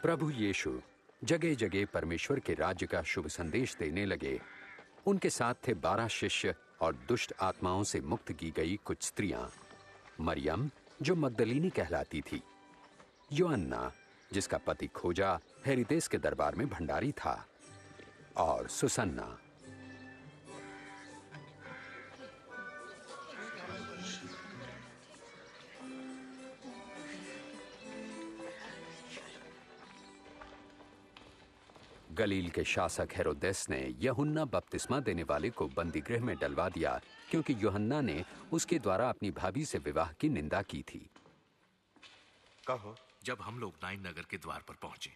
प्रभु यीशु जगह जगह परमेश्वर के राज्य का शुभ संदेश देने लगे। उनके साथ थे 12 शिष्य और दुष्ट आत्माओं से मुक्त की गई कुछ स्त्रियां। मरियम जो मगदलीनी कहलाती थी, योअन्ना जिसका पति खोजा हेरोदेस के दरबार में भंडारी था, और सुसन्ना। गलील के शासक हेरोदेस ने यूहन्ना बपतिस्मा देने वाले को बंदी गृह में डलवा दिया, क्योंकि यूहन्ना ने उसके द्वारा अपनी भाभी से विवाह की निंदा की थी। कहो। जब हम लोग नाइन नगर के द्वार पर पहुंचे,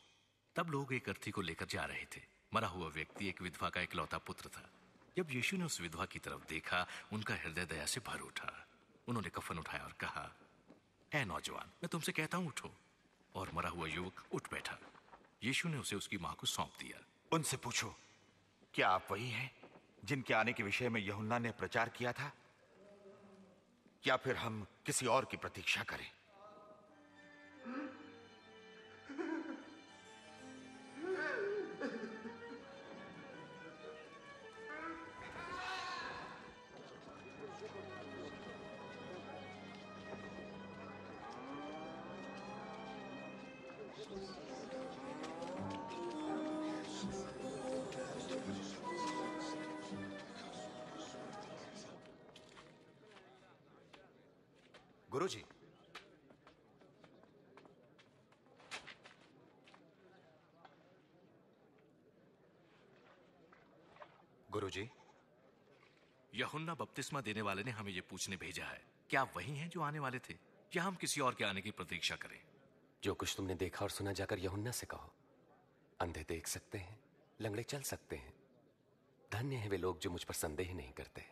तब लोग एक अर्थी को लेकर जा रहे थे। मरा हुआ व्यक्ति एक विधवा का इकलौता पुत्र था। जब यीशु ने उस विधवा की तरफ देखा, उनका हृदय दया से भर उठा। उन्होंने कफन उठाया और कहा, ऐ नौजवान, मैं तुमसे कहता हूं, उठो। और मरा हुआ युवक उठ बैठा। यीशु ने उसे उसकी मां को सौंप दिया। उनसे पूछो, क्या आप वही हैं जिनके आने के विषय में यूहन्ना ने प्रचार किया था, या फिर हम किसी और की प्रतीक्षा करें? गुरुजी, गुरुजी, यूहन्ना बपतिस्मा देने वाले ने हमें यह पूछने भेजा है, क्या आप वही हैं जो आने वाले थे, या हम किसी और के आने की प्रतीक्षा करें? जो कुछ तुमने देखा और सुना जाकर यूहन्ना से कहो। अंधे देख सकते हैं, लंगड़े चल सकते हैं। धन्य हैं वे लोग जो मुझ पर संदेह नहीं करते।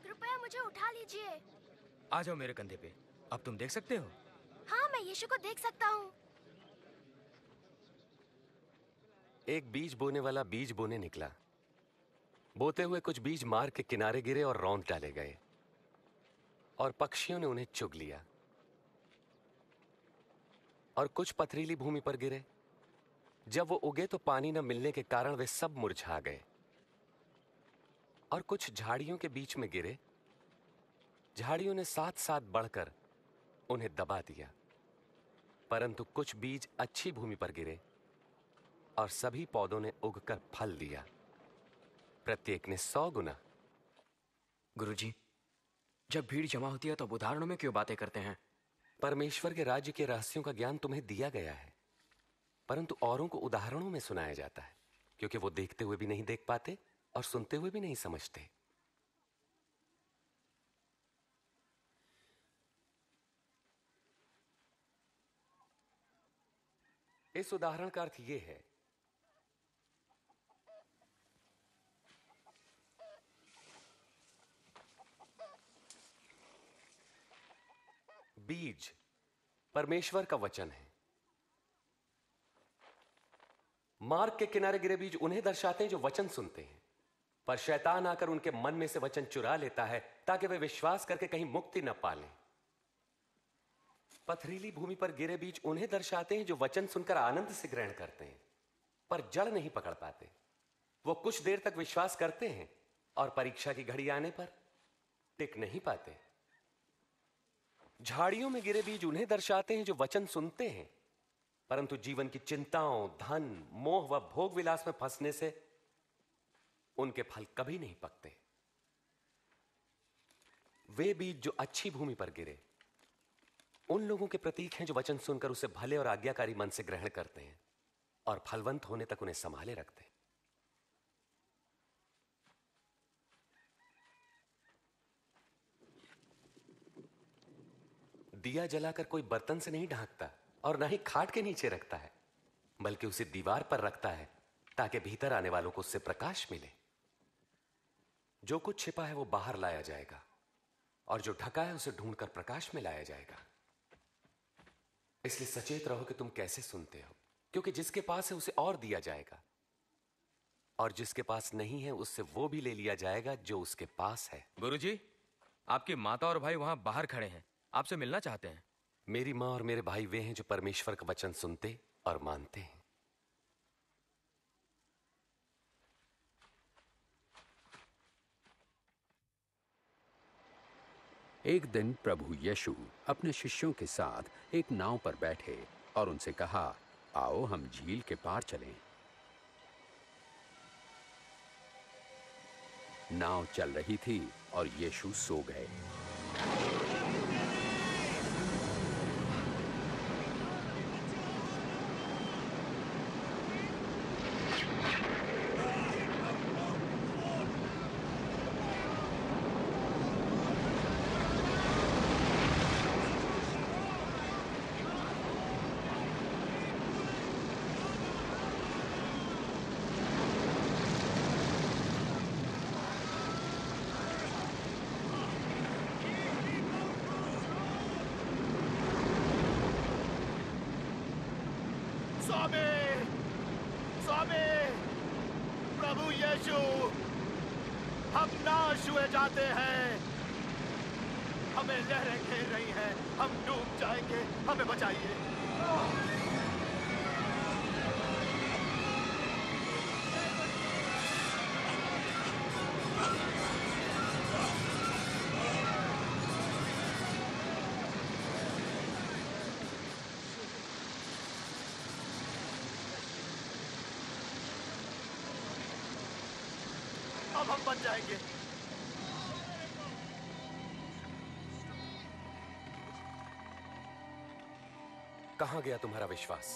कृपया मुझे उठा लीजिए। आ जाओ मेरे कंधे पे। अब तुम देख सकते हो? हाँ, मैं यीशु को देख सकता हूँ। एक बीज बोने वाला बीज बोने निकला। बोते हुए कुछ बीज मार्ग के किनारे गिरे और रौंद डाले गए, और पक्षियों ने उन्हें चुग लिया। और कुछ पथरीली भूमि पर गिरे। जब वो उगे तो पानी न मिलने के कारण वे सब मुरझा गए। और कुछ झाड़ियों के बीच में गिरे। झाड़ियों ने साथ साथ बढ़कर उन्हें दबा दिया। परंतु कुछ बीज अच्छी भूमि पर गिरे, और सभी पौधों ने उगकर फल दिया, प्रत्येक ने 100 गुना। गुरुजी, जब भीड़ जमा होती है तो उदाहरणों में क्यों बातें करते हैं? परमेश्वर के राज्य के रहस्यों का ज्ञान तुम्हें दिया गया है, परंतु औरों को उदाहरणों में सुनाया जाता है, क्योंकि वो देखते हुए भी नहीं देख पाते और सुनते हुए भी नहीं समझते। इस उदाहरण का अर्थ यह है, बीज परमेश्वर का वचन है। मार्ग के किनारे गिरे बीज उन्हें दर्शाते हैं जो वचन सुनते हैं, पर शैतान आकर उनके मन में से वचन चुरा लेता है ताकि वे विश्वास करके कहीं मुक्ति न पालें। पथरीली भूमि पर गिरे बीज उन्हें दर्शाते हैं जो वचन सुनकर आनंद से ग्रहण करते हैं, पर जड़ नहीं पकड़ पाते। वो कुछ देर तक विश्वास करते हैं और परीक्षा की घड़ी आने पर टिक नहीं पाते। झाड़ियों में गिरे बीज उन्हें दर्शाते हैं जो वचन सुनते हैं, परंतु जीवन की चिंताओं, धन, मोह व भोग विलास में फंसने से उनके फल कभी नहीं पकते। वे बीज जो अच्छी भूमि पर गिरे उन लोगों के प्रतीक हैं जो वचन सुनकर उसे भले और आज्ञाकारी मन से ग्रहण करते हैं और फलवंत होने तक उन्हें संभाले रखते हैं। दिया जलाकर कोई बर्तन से नहीं ढांकता और ना ही खाट के नीचे रखता है, बल्कि उसे दीवार पर रखता है ताकि भीतर आने वालों को उससे प्रकाश मिले। जो कुछ छिपा है वो बाहर लाया जाएगा, और जो ढका है उसे ढूंढकर प्रकाश में लाया जाएगा। इसलिए सचेत रहो कि तुम कैसे सुनते हो, क्योंकि जिसके पास है उसे और दिया जाएगा, और जिसके पास नहीं है उससे वो भी ले लिया जाएगा जो उसके पास है। गुरुजी, आपकी माता और भाई वहां बाहर खड़े हैं, आपसे मिलना चाहते हैं। मेरी माँ और मेरे भाई वे हैं जो परमेश्वर का वचन सुनते और मानते हैं। एक दिन प्रभु यीशु अपने शिष्यों के साथ एक नाव पर बैठे और उनसे कहा, आओ हम झील के पार चलें। नाव चल रही थी और यीशु सो गए। स्वामी, स्वामी, प्रभु यीशु, हम नाश हुए जाते हैं। हमें लहरें घेर रही हैं, हम डूब जाएंगे, हमें बचाइए। अब हम बच जाएंगे। कहां गया तुम्हारा विश्वास?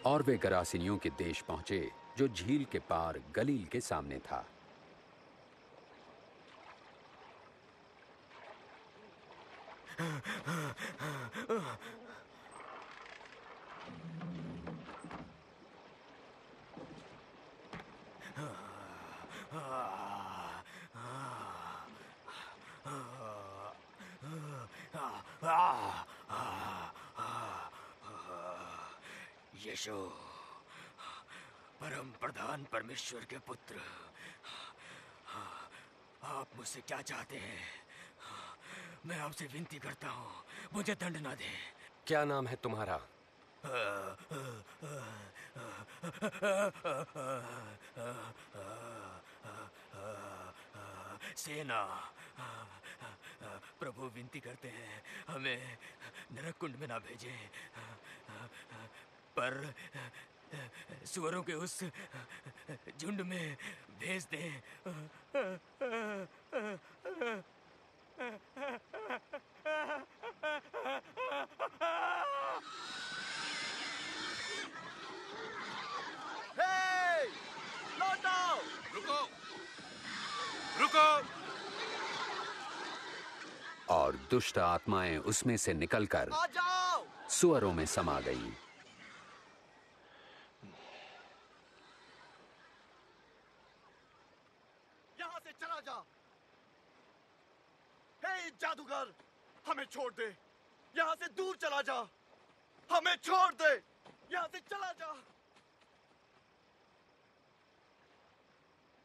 और वे गरासिनियों के देश पहुंचे जो झील के पार गलील के सामने था। यीशु, परम प्रधान परमेश्वर के पुत्र, आप मुझसे क्या चाहते हैं? मैं आपसे विनती करता हूँ, मुझे दंड ना दें। क्या नाम है तुम्हारा? सेना। प्रभु विनती करते हैं, हमें नरक कुंड में ना भेजें, पर सुअरों के उस झुंड में भेज दें। हे! लौटो! रुको, रुको! और दुष्ट आत्माएं उसमें से निकलकर आ जाओ! सुअरों में समा गई। यहाँ से चला जा। हे जादूगर, हमें छोड़ दे। यहाँ से दूर चला जा। हमें छोड़ दे। यहाँ से चला जा।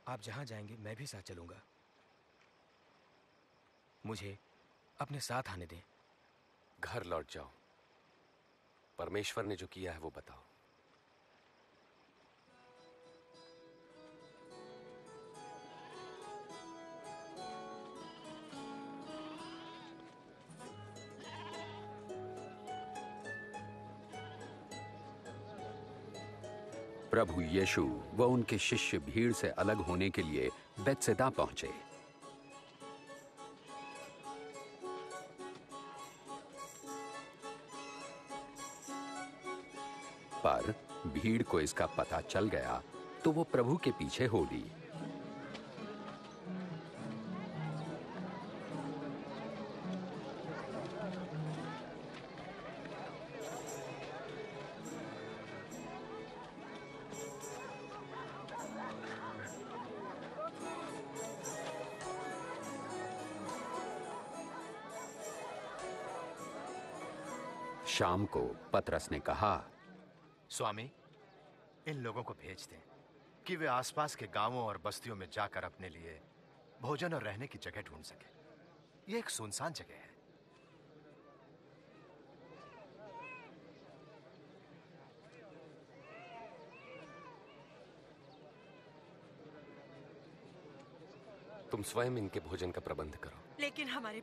आप जहां जाएंगे मैं भी साथ चलूंगा। मुझे अपने साथ आने दें। घर लौट जाओ। परमेश्वर ने जो किया है वो बताओ। प्रभु यीशु व उनके शिष्य भीड़ से अलग होने के लिए बेतसैदा पहुंचे। पर भीड़ को इसका पता चल गया तो वो प्रभु के पीछे हो ली। शाम को पतरस ने कहा, स्वामी, इन लोगों को भेज दें कि वे आसपास के गांवों और बस्तियों में जाकर अपने लिए भोजन और रहने की जगह ढूंढ सके। यह एक सुनसान जगह है। तुम स्वयं इनके भोजन का प्रबंध करो। लेकिन हमारे